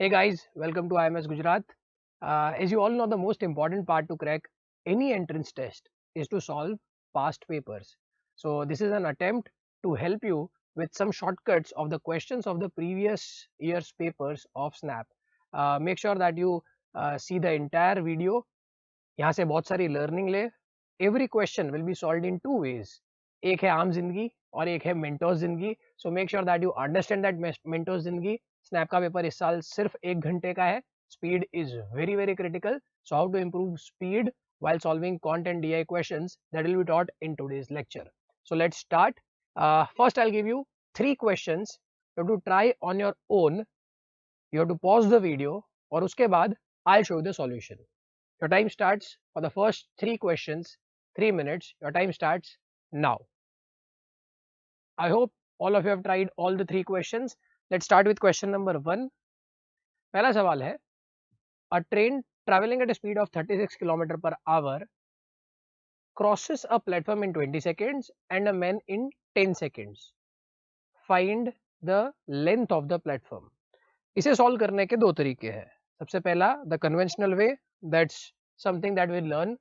Hey guys, welcome to IMS Gujarat. As you all know, the most important part to crack any entrance test is to solve past papers. So this is an attempt to help you with some shortcuts of the questions of the previous year's papers of SNAP. Make sure that you see the entire video. यहाँ से बहुत सारी learning ले. Every question will be solved in two ways. एक है आम जिंदगी और एक है मेंटोर जिंदगी. So make sure that you understand that mentor जिंदगी. स्नैप का पेपर इस साल सिर्फ 1 घंटे का है. Speed is very very critical. So how to improve speed while solving content DI questions that will be taught in today's lecture. So let's start. First I'll give you 3 questions. You have to try on your own. You have to pause the video और उसके बाद I'll show you the solution. Your time starts for the first 3 questions. 3 minutes. Your time starts now. I hope all of you have tried all the 3 questions. Let's start with question number 1. पहला सवाल है, a train traveling at a speed of 36 km per hour crosses a platform in 20 seconds and a man in 10 seconds. Find the length of the platform. इसे solve करने के दो तरीके हैं. सबसे पहला, the conventional way, that's something that we learn.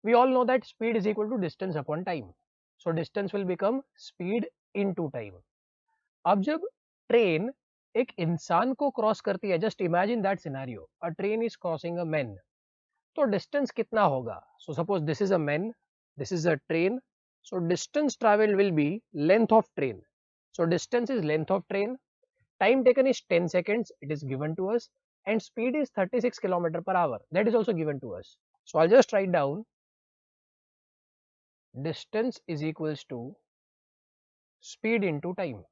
We all know that speed is equal to distance upon time. So distance will become speed into time. अब जब ट्रेन एक इंसान को क्रॉस करती है, just imagine that scenario, a train is crossing a man, तो distance कितना होगा? So suppose this is a man, this is a train, so distance travel will be length of train. So distance is length of train, time taken is 10 seconds, it is given to us, and speed is 36 km per hour, that is also given to us. So I'll just write down distance is equals to speed into time.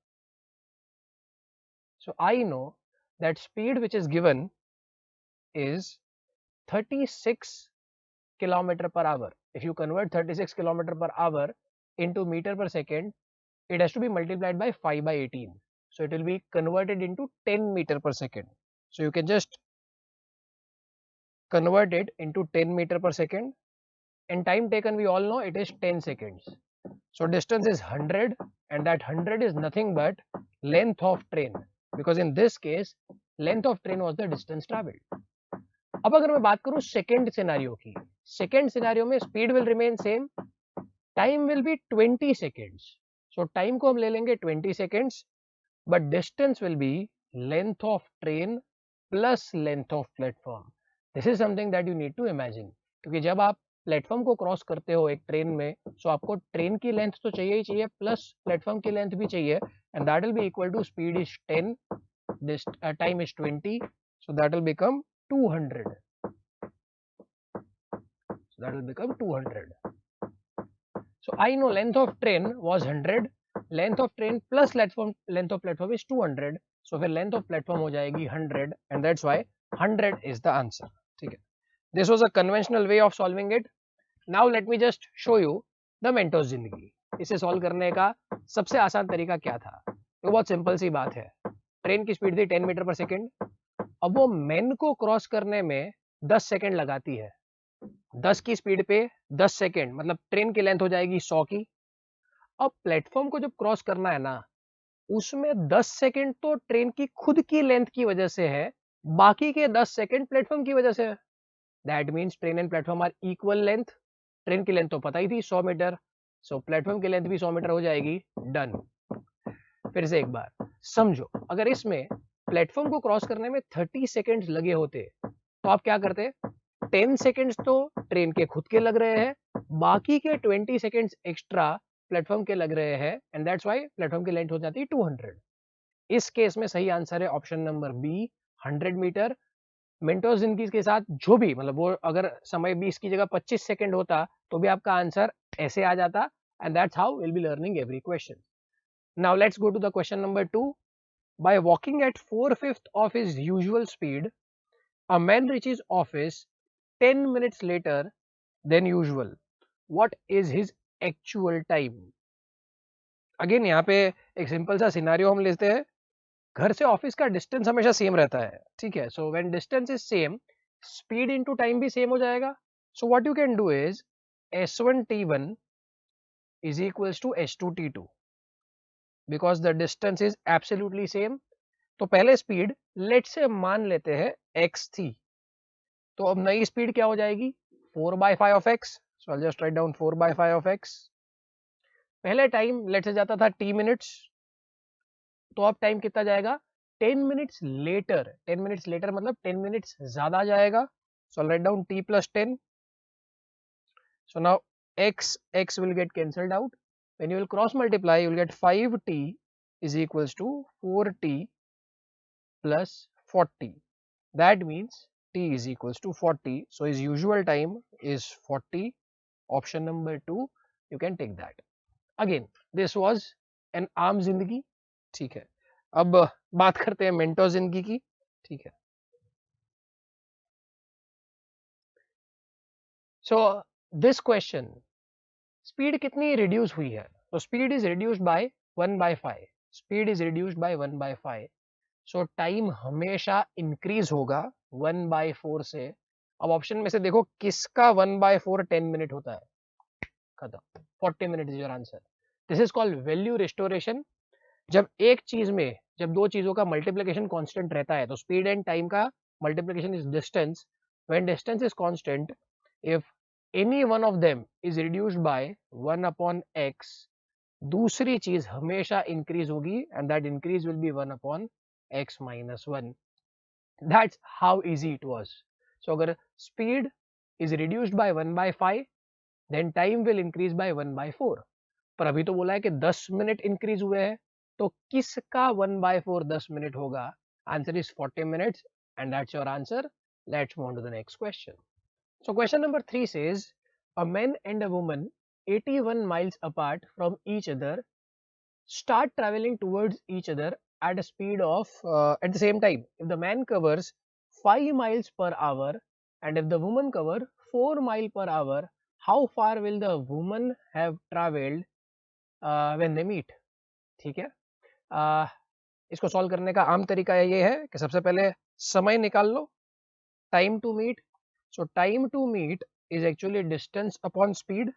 So I know that speed which is given is 36 km per hour. If you convert 36 km per hour into meter per second, it has to be multiplied by 5 by 18. So it will be converted into 10 meter per second. So you can just convert it into 10 meter per second, and time taken we all know it is 10 seconds. So distance is 100, and that 100 is nothing but length of train, because in this case length of train was the distance traveled. अब अगर मैं बात करूं second scenario की, second scenario में speed will remain same, time will be 20 seconds. So time को हम ले लेंगे 20 seconds, but distance will be length of train plus length of platform. This is something that you need to imagine, क्योंकि जब आप platform को cross करते हो एक ट्रेन में, सो आपको ट्रेन की लेंथ तो चाहिए ही चाहिए, प्लस प्लेटफॉर्म की लेंथ भी चाहिए, and that will be equal to speed is 10, this time is 20, so that will become 200. So that will become 200. So I know length of train was 100, length of train plus length of platform is 200. So फिर length of platform हो जाएगी 100, and that's why 100 is the answer. ठीक है. This was a conventional way of solving it. Now let me just show you the Mentos जिंदगी. इसे solve करने का सबसे आसान तरीका क्या था? तो बहुत सिंपल सी बात है. ट्रेन की स्पीड थी 10 मीटर पर सेकेंड. अब वो मैन को क्रॉस करने में 10 सेकेंड लगाती है. 10 की स्पीड पे 10 सेकेंड मतलब ट्रेन की लेंथ हो जाएगी 100 की. अब प्लेटफॉर्म को जब क्रॉस करना है ना, उसमें 10 सेकेंड तो ट्रेन की खुद की लेंथ की वजह से है, बाकी के 10 सेकेंड प्लेटफॉर्म की वजह से है. That means train and platform are equal length. Train की लेंथ तो पता ही थी 100 मीटर, सो प्लेटफॉर्म की लेंथ भी 100 मीटर हो जाएगी. डन. फिर से एक बार समझो, अगर इसमें प्लेटफॉर्म को क्रॉस करने में 30 सेकेंड्स लगे होते तो आप क्या करते? 10 सेकेंड्स तो ट्रेन के खुद के लग रहे हैं, बाकी के 20 सेकेंड्स एक्स्ट्रा प्लेटफॉर्म के लग रहे हैं, एंड दैट्स व्हाई प्लेटफॉर्म की लेंथ हो जाती है 200. इस केस में सही आंसर है ऑप्शन नंबर बी, 100 मीटर. मिनटों जिंदगी के साथ जो भी मतलब वो अगर समय 20 की जगह 25 सेकेंड होता तो भी आपका आंसर ऐसे आ जाता, and that's how will be learning every question. Now let's go to the question number 2. By walking at 4/5 of his usual speed, a man reaches office 10 minutes later than usual. What is his actual time? Again यहाँ पे एक simple सा scenario हम लेते हैं. घर से office का डिस्टेंस हमेशा सेम रहता है, ठीक है. So when distance is same, speed into time भी सेम हो जाएगा. So what you can do is S1T1 is equals to S2T2, because the distance is absolutely same. तो पहले स्पीड लेट से मान लेते हैं x थी, तो अब नई स्पीड क्या हो जाएगी 4/5 of x. So I just write down 4/5 of x. पहले टाइम लेट से जाता था t मिनट्स, तो अब टाइम कितना जाएगा 10 मिनट्स लेटर. 10 मिनट्स लेटर मतलब 10 मिनट्स ज्यादा जाएगा. सो आई write down t plus 10. So now x will get cancelled out. When you will cross multiply, you will get 5t is equals to 4t plus 40. That means t is equals to 40. So his usual time is 40. Option number 2, you can take that. Again, this was an आम जिंदगी. ठीक है, अब बात करते हैं मेंटो जिंदगी की. ठीक है, so this question, स्पीड कितनी रिड्यूस हुई है? तो speed is reduced by 1/5. Speed is reduced by 1/5. So time हमेशा इंक्रीज होगा 1/4 से. अब ऑप्शन में से देखो किसका 1/4 10 मिनट होता है? खत्म. 40 minute is your answer. This is called value restoration. जब एक चीज में जब दो चीजों का मल्टीप्लिकेशन कांस्टेंट रहता है, तो स्पीड एंड टाइम का multiplication is distance. When distance is constant, if any one of them is reduced by 1 upon x, दूसरी चीज हमेशा इंक्रीज होगी and that increase will be 1 upon x minus 1. That's how easy it was. So अगर speed is reduced by 1/5, then time will increase by 1/4. पर अभी तो बोला है कि 10 मिनट इंक्रीज हुए हैं, तो किसका 1/4 10 मिनट होगा? Answer is 40 minutes and that's your answer. Let's move on to the next question. So question number 3 says, a man and a woman 81 miles apart from each other start traveling towards each other at a speed of at the same time. If the man covers 5 miles per hour and if the woman cover 4 mile per hour, how far will the woman have traveled when they meet? ठीक है, इसको solve करने का आम तरीका ये है कि सबसे पहले समय निकाल लो, time to meet. So time to meet is actually distance upon speed.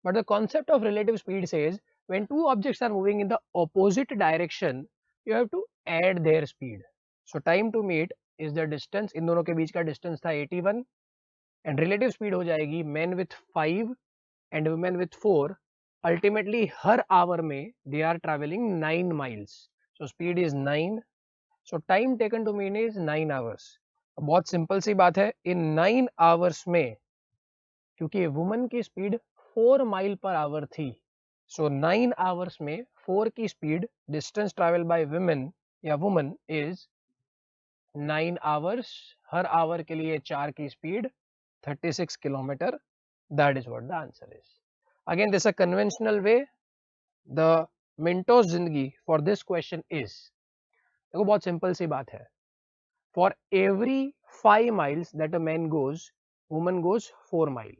But the concept of relative speed says when two objects are moving in the opposite direction, you have to add their speed. So time to meet is the distance. इन दोनों के बीच का distance था 81 and relative speed हो जाएगी men with 5 and women with 4. Ultimately her hour में they are traveling 9 miles. So speed is 9. So time taken to meet is 9 hours. बहुत simple सी बात है, इन 9 आवर्स में क्योंकि वुमन की स्पीड 4 माइल पर आवर थी, सो 9 आवर्स में 4 की speed distance travel by women या वुमन इज 9 आवर्स. हर आवर के लिए 4 की speed 36 kilometre. That is what the answer is. Again this a conventional way. The मिंटोस जिंदगी फॉर दिस क्वेश्चन इज, देखो बहुत सिंपल सी बात है. For every 5 miles that a man goes, woman goes 4 mile.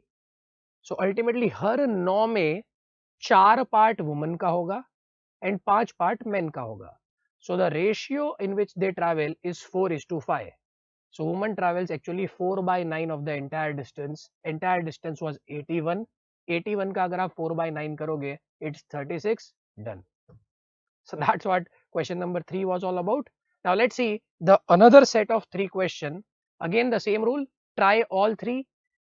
So ultimately हर 9 में 4 part woman का होगा and 5 part men का होगा. So the ratio in which they travel is 4:5. So woman travels actually 4/9 of the entire distance. Entire distance was 81. 81 का अगर आप 4/9 करोगे, it's 36. Done. So that's what question number 3 was all about. Now let's see the another set of 3 question. Again the same rule, try all 3.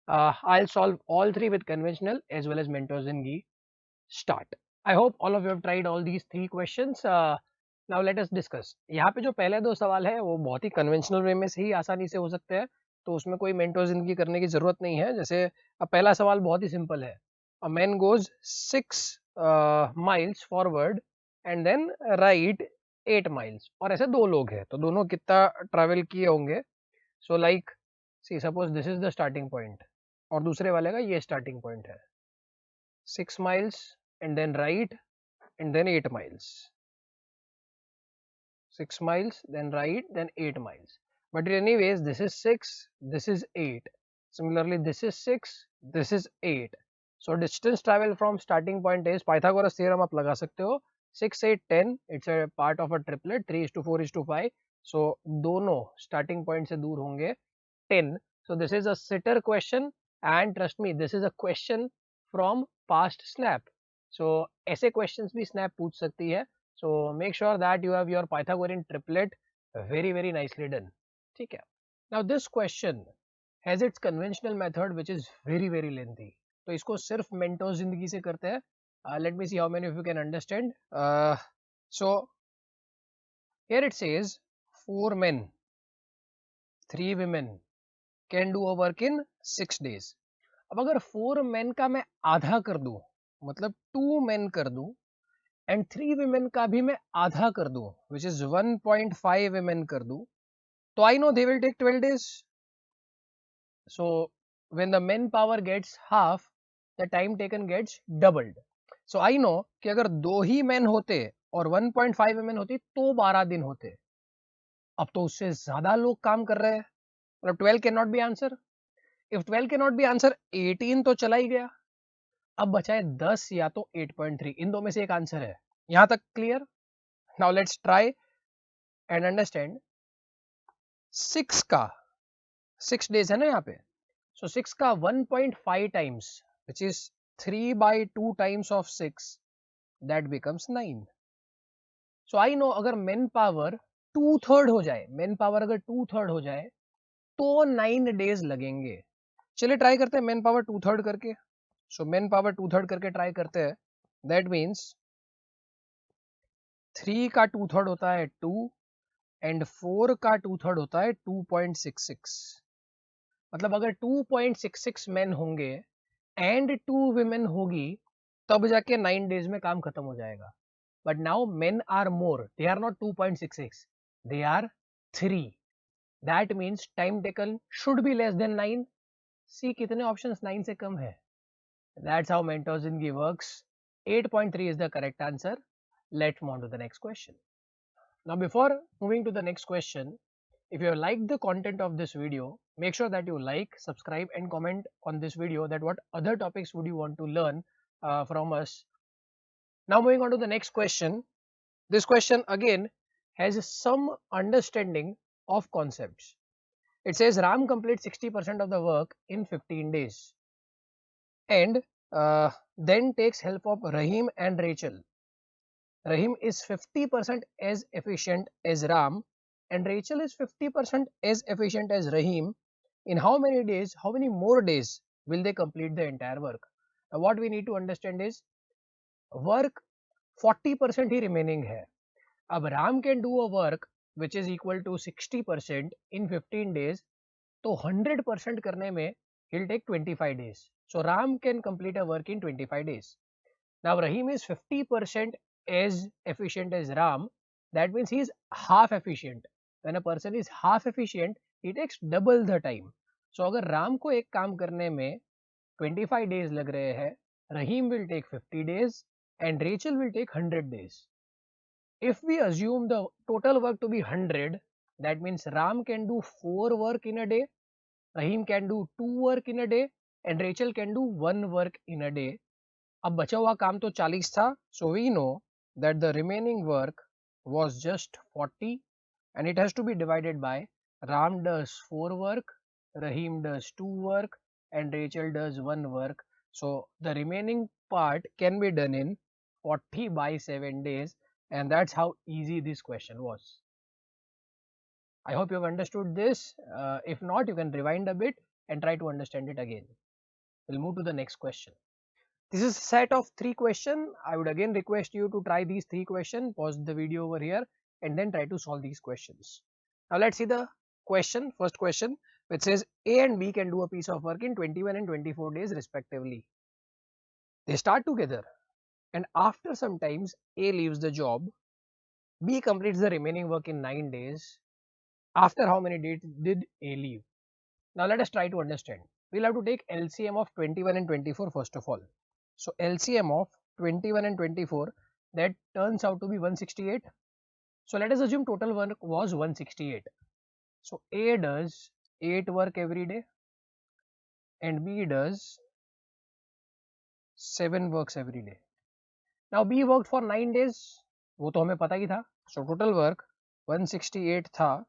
I'll solve all 3 with conventional as well as mentors zingi. Start. I hope all of you have tried all these 3 questions. Now let us discuss. यहाँ पे जो पहले 2 सवाल है वो बहुत ही conventional way में से ही आसानी से हो सकते हैं, तो उसमें कोई मेंटो जिंदगी करने की जरूरत नहीं है. जैसे अब पहला सवाल बहुत ही सिंपल है. A man goes 6 miles forward and then right 8 miles. और ऐसे 2 लोग हैं, तो दोनों कितना ट्रैवल किए होंगे? So like see suppose this is the starting point और दूसरे वाले का ये स्टार्टिंग पॉइंट है. 6 miles and then right and then 8 miles. 6 miles then right then 8 miles. But anyways this is 6, this is 8. Similarly this is 6, this is 8. So distance travel from starting point is, Pythagoras theorem आप लगा सकते हो. 6, 8, 10. It's a part of a triplet. 3:4:5. So दोनों starting point से दूर होंगे 10. So this is a sitter question and trust me this is a question from past snap. So ऐसे questions भी snap पूछ सकती है. So make sure that you have your Pythagorean triplet very nicely done. ठीक है. Now this question has its conventional method which is very lengthy. तो इसको सिर्फ मेंटोर जिंदगी से करते हैं. Let me see how many of you can understand. So here it says 4 men 3 women can do a work in 6 days. अब अगर 4 men का मैं आधा कर दूं, मतलब 2 men कर दूं, एंड 3 women का भी मैं आधा कर दूं, which is 1.5 women कर दूं, तो I know they will take 12 days. So when the men power gets half, the time taken gets doubled. So I know कि अगर 2 ही men होते और 1.5 women होती तो 12 दिन होते. अब तो उससे ज्यादा लोग काम कर रहे हैं. मतलब 12 can not be answer. If 12 can not be answer, 18 तो चला ही गया. अब बचा है 10 या तो 8.3. इन दो में से एक आंसर है. यहां तक clear? Now let's try and understand. 6 का 6 डेज है ना यहाँ पे. सो 6 का 1.5 times which is 3/2 times of 6, that becomes 9. So I know अगर मेन पावर 2/3 हो जाए, मेन पावर अगर 2/3 हो जाए तो 9 डेज लगेंगे. चलिए ट्राई करते हैं मेन पावर 2/3 करके. सो मेन पावर 2/3 करके ट्राई करते हैं. दैट मीन्स 3 का 2/3 होता है 2 एंड 4 का 2/3 होता है 2.66. मतलब अगर 2.66 मेन होंगे एंड 2 women होगी तब जाके 9 डेज में काम खत्म हो जाएगा. But now men are more, they are not 2.66, they are 3. That means time taken should be less than 9. See कितने ऑप्शंस 9 से कम है. That's how Mentor Zindagi works. 8.3 is the correct answer. Let's move on to the next question. Now before moving to the next question, if you have liked the content of this video, make sure that you like, subscribe and comment on this video that what other topics would you want to learn from us. Now moving on to the next question. This question again has some understanding of concepts. It says Ram completes 60% of the work in 15 days. And then takes help of Rahim and Rachel. Rahim is 50% as efficient as Ram and Rachel is 50% as efficient as Rahim. In how many days, how many more days will they complete the entire work? Now what we need to understand is work 40% he remaining है. अब Ram can do a work which is equal to 60% in 15 days, तो 100% करने में he'll take 25 days. So Ram can complete a work in 25 days. Now Rahim is 50% as efficient as Ram. That means he is half efficient. When a person is half efficient, he takes double the time. So अगर Ram को एक काम करने में 25 days लग रहे हैं, Rahim will take 50 days and Rachel will take 100 days. If we assume the total work to be 100, that means Ram can do 4 work in a day, Rahim can do 2 work in a day and Rachel can do 1 work in a day. अब बचा हुआ काम तो 40 था. So we know that the remaining work was just 40 and it has to be divided by Ram does 4 work, Rahim does 2 work and Rachel does 1 work. So the remaining part can be done in 40 by 7 days and that's how easy this question was. I hope you have understood this. If not, you can rewind a bit and try to understand it again. We'll move to the next question. This is a set of 3 questions. I would again request you to try these 3 questions, pause the video over here and then try to solve these questions. Now let's see the question. First question, which says A and B can do a piece of work in 21 and 24 days respectively. They start together and after some times A leaves the job. B completes the remaining work in 9 days. After how many days did A leave? Now let us try to understand. We'll have to take LCM of 21 and 24 first of all. So LCM of 21 and 24, that turns out to be 168. So let us assume total work was 168. So A does 8 work every day and B does 7 works every day. Now B worked for 9 days, वो तो हमें पता ही था. So total work 168 था,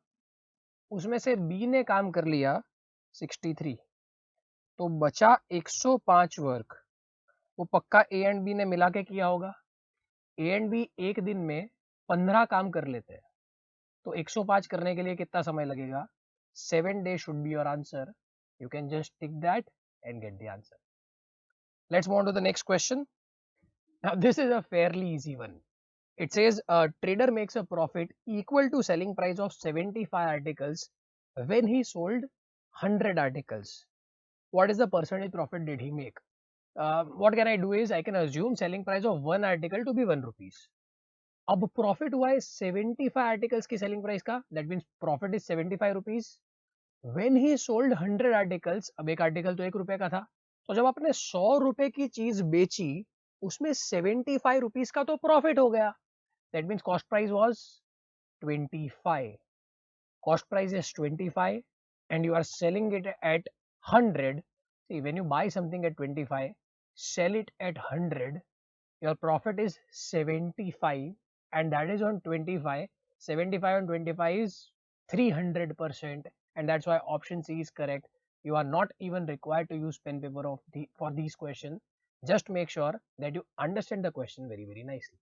उसमें से B ने काम कर लिया 63, तो बचा 105 वर्क. वो पक्का A एंड B ने मिला के किया होगा. A एंड B एक दिन में 15 काम कर लेते हैं, तो 105 करने के लिए कितना समय लगेगा? 7 days should be your answer. You can just tick that and get the answer. Let's move on to the next question. Now this is a fairly easy one. It says a trader makes a profit equal to selling price of 75 articles when he sold 100 articles. What is the percentage profit did he make? What can I do is I can assume selling price of one article to be 1 rupees. अब profit हुआ है 75 articles की selling price का, that means profit is 75 rupees. When he sold 100 articles, अब एक article तो 1 रुपए का था, तो जब आपने 100 रुपए की चीज बेची उसमें 75 रुपीज का तो प्रॉफिट हो गया. That means cost price was 25. Cost price is 25 and you are selling it at 100. See, when you buy something at 25, sell it at 100, your profit is 75 and that is on 25. 75 on 25 is 300%, and that's why option C is correct. You are not even required to use pen paper for these questions. Just make sure that you understand the question very nicely.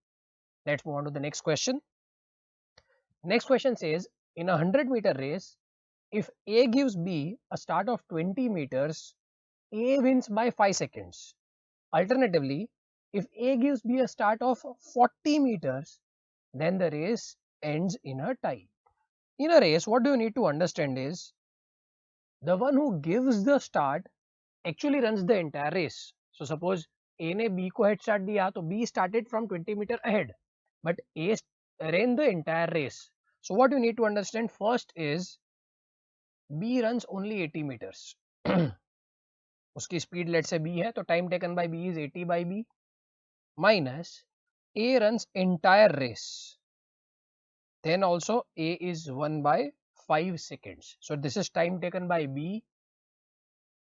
Let's move on to the next question. Next question says, in a 100-meter race, if A gives B a start of 20 meters, A wins by 5 seconds. Alternatively, if A gives B a start of 40 meters, then the race ends in a tie. In a race, what you need to understand is, the one who gives the start actually runs the entire race. So suppose A ने B को head start दिया, तो B started from 20 meter ahead, but A ran the entire race. So what you need to understand first is, B runs only 80 meters. उसकी speed let's say B है, तो time taken by B is 80 by B minus A runs entire race. Then also A is 1 by 5 seconds. So this is time taken by B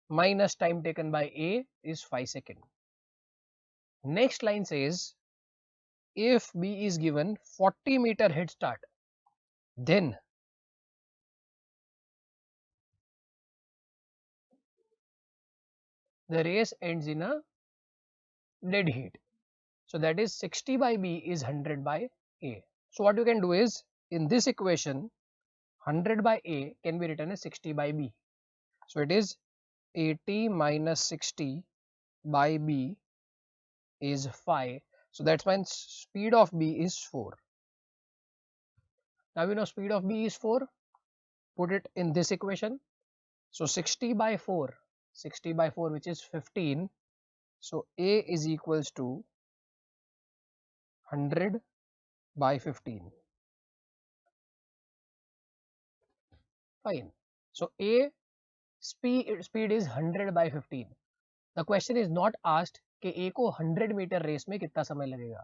minus time taken by A is 5 seconds. Next line says, if B is given 40 meter head start, then the race ends in a dead heat. So that is 60 by B is 100 by A. So what you can do is, in this equation 100 by A can be written as 60 by B. So it is 80 minus 60 by B is 5. So that's why speed of B is 4. Now we know speed of B is 4. Put it in this equation. So 60 by 4 which is 15. So A is equals to 100 by 15. Fine. So A speed is 100 by 15. The question is not asked कि A को 100 meter race में कितना समय लगेगा.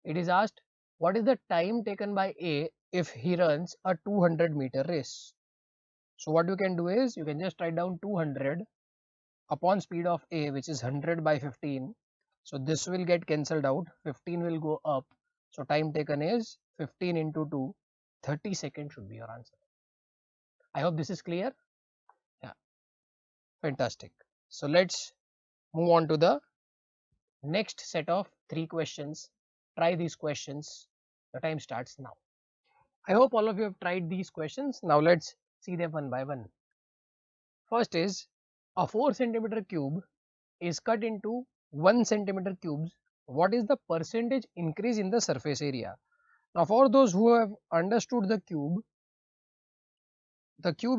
It is asked what is the time taken by A if he runs a 200 meter race. So what you can do is, you can just write down 200 upon speed of A, which is 100 by 15. So this will get cancelled out, 15 will go up. So time taken is 15 into 2, 30 seconds should be your answer. I hope this is clear. Yeah, fantastic. So let's move on to the next set of 3 questions. Try these questions. The time starts now. I hope all of you have tried these questions. Now let's see them one by one. First is, a 4 centimeter cube is cut into 1 centimeter cubes. What is the percentage increase in the surface area? Now for those who have understood the cube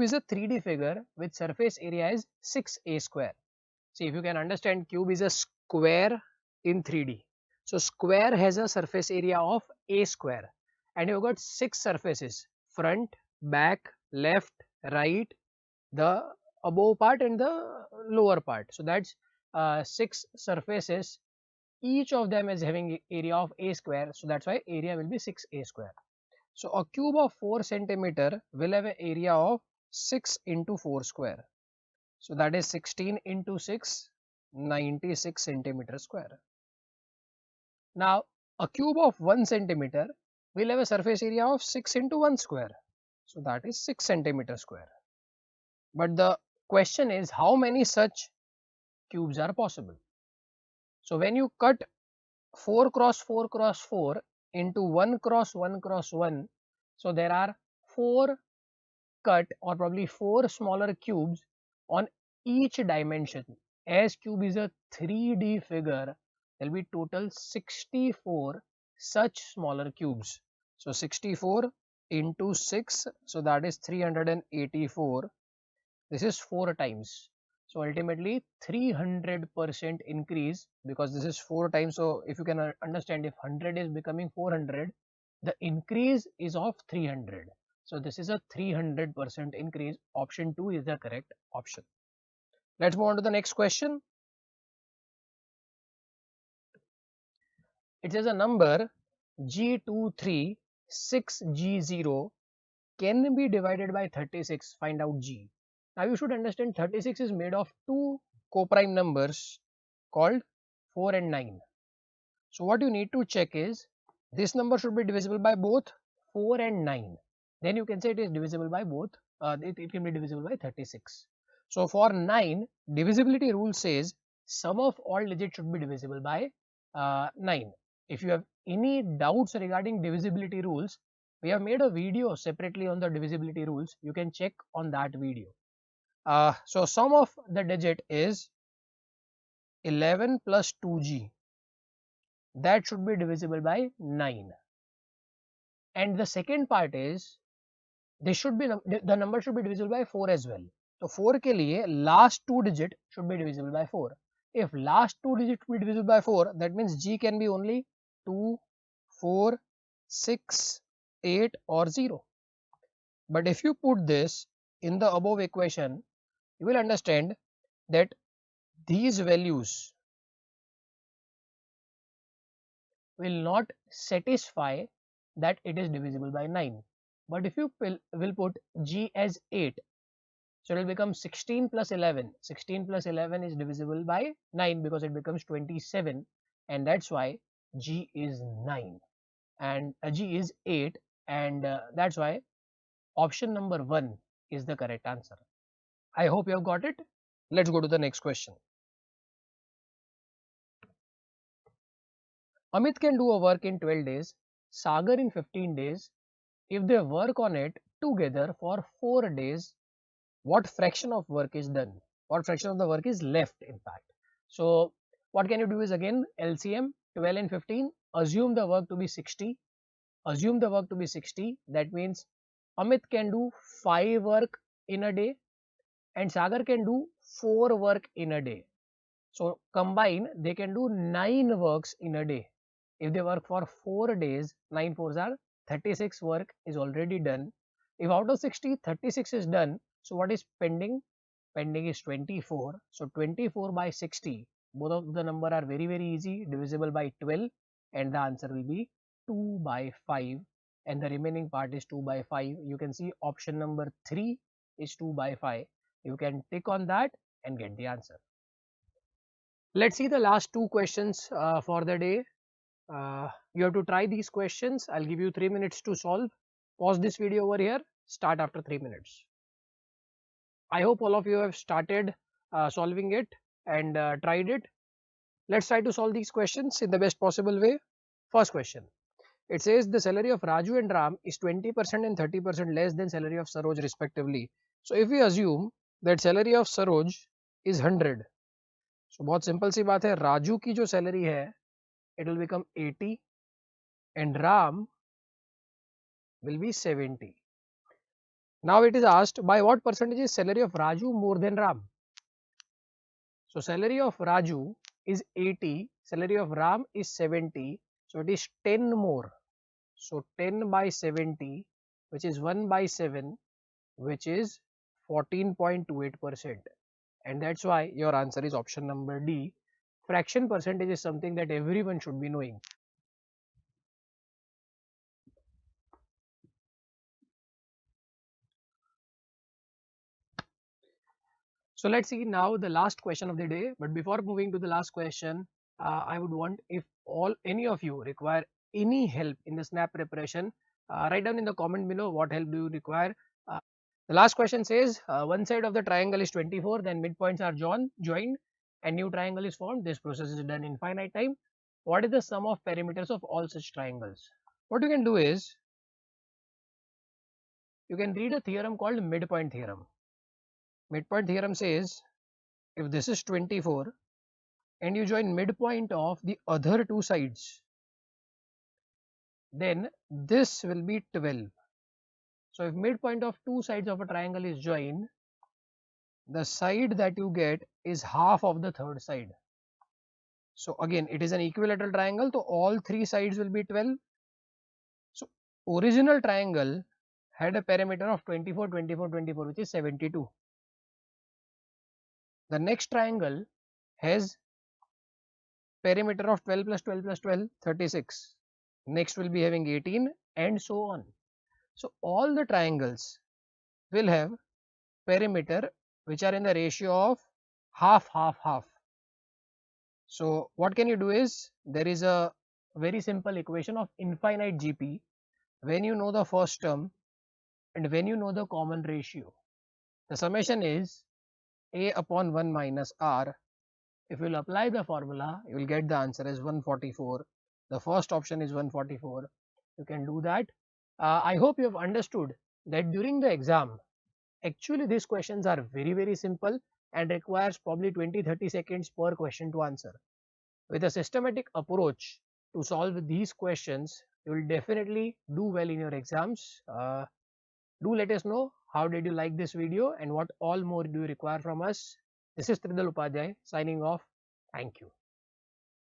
is a 3D figure with surface area is 6a square. See, if you can understand, cube is a square in 3D. So square has a surface area of a square, and you've got 6 surfaces: front, back, left, right, the above part and the lower part. So that's 6 surfaces. Each of them is having area of a square, so that's why area will be 6a square. So a cube of 4 centimeter will have an area of 6 into 4 square. So that is 16 into 6, 96 centimeter square. Now a cube of 1 centimeter will have a surface area of 6 into 1 square. So that is 6 centimeter square. But the question is, how many such cubes are possible? So when you cut 4 cross 4 cross 4 into 1 cross 1 cross 1. So there are 4 cut or probably 4 smaller cubes on each dimension. As cube is a 3D figure, there will be total 64 such smaller cubes. So 64 into 6, so that is 384. This is 4 times. So ultimately 300% increase, because this is 4 times. So if you can understand, if 100 is becoming 400, the increase is of 300. So this is a 300% increase. Option 2 is the correct option. Let's move on to the next question. It says a number G236G0 can be divided by 36. Find out G. Now you should understand 36 is made of two coprime numbers called 4 and 9. So what you need to check is this number should be divisible by both 4 and 9. Then you can say it is divisible by both, it can be divisible by 36. So for 9, divisibility rule says sum of all digits should be divisible by 9. If you have any doubts regarding divisibility rules, we have made a video separately on the divisibility rules. You can check on that video. So sum of the digit is 11 plus 2g. That should be divisible by 9. And the second part is this should be the number should be divisible by 4 as well. So 4 के लिए last 2 digit should be divisible by 4. If last 2 digit should be divisible by 4, that means g can be only 2, 4, 6, 8 or 0. But if you put this in the above equation, you will understand that these values will not satisfy that it is divisible by 9. But if you will put g as 8, so it will become 16 plus 11. 16 plus 11 is divisible by 9 because it becomes 27, and that's why g is 9 and g is 8, and that's why option number 1 is the correct answer. I hope you have got it. Let's go to the next question. Amit can do a work in 12 days, Sagar in 15 days. If they work on it together for 4 days, what fraction of work is done? What fraction of the work is left, in fact? So what can you do is, again, LCM 12 and 15. Assume the work to be 60. Assume the work to be 60. That means Amit can do 5 work in a day and Sagar can do 4 work in a day. So combine, they can do 9 works in a day. If they work for 4 days, 9 4s are 36 work is already done. If out of 60, 36 is done, so what is pending? Pending is 24. So 24 by 60, both of the number are very easy, divisible by 12, and the answer will be 2 by 5, and the remaining part is 2 by 5. You can see option number 3 is 2 by 5. You can tick on that and get the answer. Let's see the last 2 questions for the day. You have to try these questions. I'll give you 3 minutes to solve. Pause this video over here. Start after 3 minutes. I hope all of you have started solving it and tried it. Let's try to solve these questions in the best possible way. First question. It says the salary of Raju and Ram is 20% and 30% less than salary of Saroj respectively. So if we assume that salary of Saroj is 100, so बहुत simple सी बात है, राजू की जो salary है it will become 80 and Ram will be 70. Now it is asked by what percentage is salary of Raju more than Ram. So salary of Raju is 80, salary of Ram is 70, so it is 10 more. So 10 by 70, which is 1 by 7, which is 14.28%, and that's why your answer is option number D. Fraction percentage is something that everyone should be knowing. So let's see now the last question of the day. But before moving to the last question, I would want, if any of you require any help in the SNAP preparation, write down in the comment below what help do you require. The last question says one side of the triangle is 24, then midpoints are joined and new triangle is formed. This process is done in finite time. What is the sum of perimeters of all such triangles? What you can do is, you can read a theorem called midpoint theorem. Midpoint theorem says, if this is 24 and you join midpoint of the other two sides, then this will be 12. So if midpoint of two sides of a triangle is joined, the side that you get is half of the third side. So again, it is an equilateral triangle, so all three sides will be 12. So original triangle had a perimeter of 24, 24, 24, which is 72. The next triangle has perimeter of 12 plus 12 plus 12, 36. Next will be having 18 and so on. So all the triangles will have perimeter which are in the ratio of half, half, half. So what can you do is, there is a very simple equation of infinite GP when you know the first term and when you know the common ratio. The summation is A upon 1 minus R. If you will apply the formula, you will get the answer as 144. The first option is 144. You can do that. I hope you have understood that during the exam, actually these questions are very simple and requires probably 20-30 seconds per question to answer. With a systematic approach to solve these questions, you will definitely do well in your exams. Do let us know how did you like this video and what all more do you require from us. This is Tridal Upadhyay signing off. Thank you.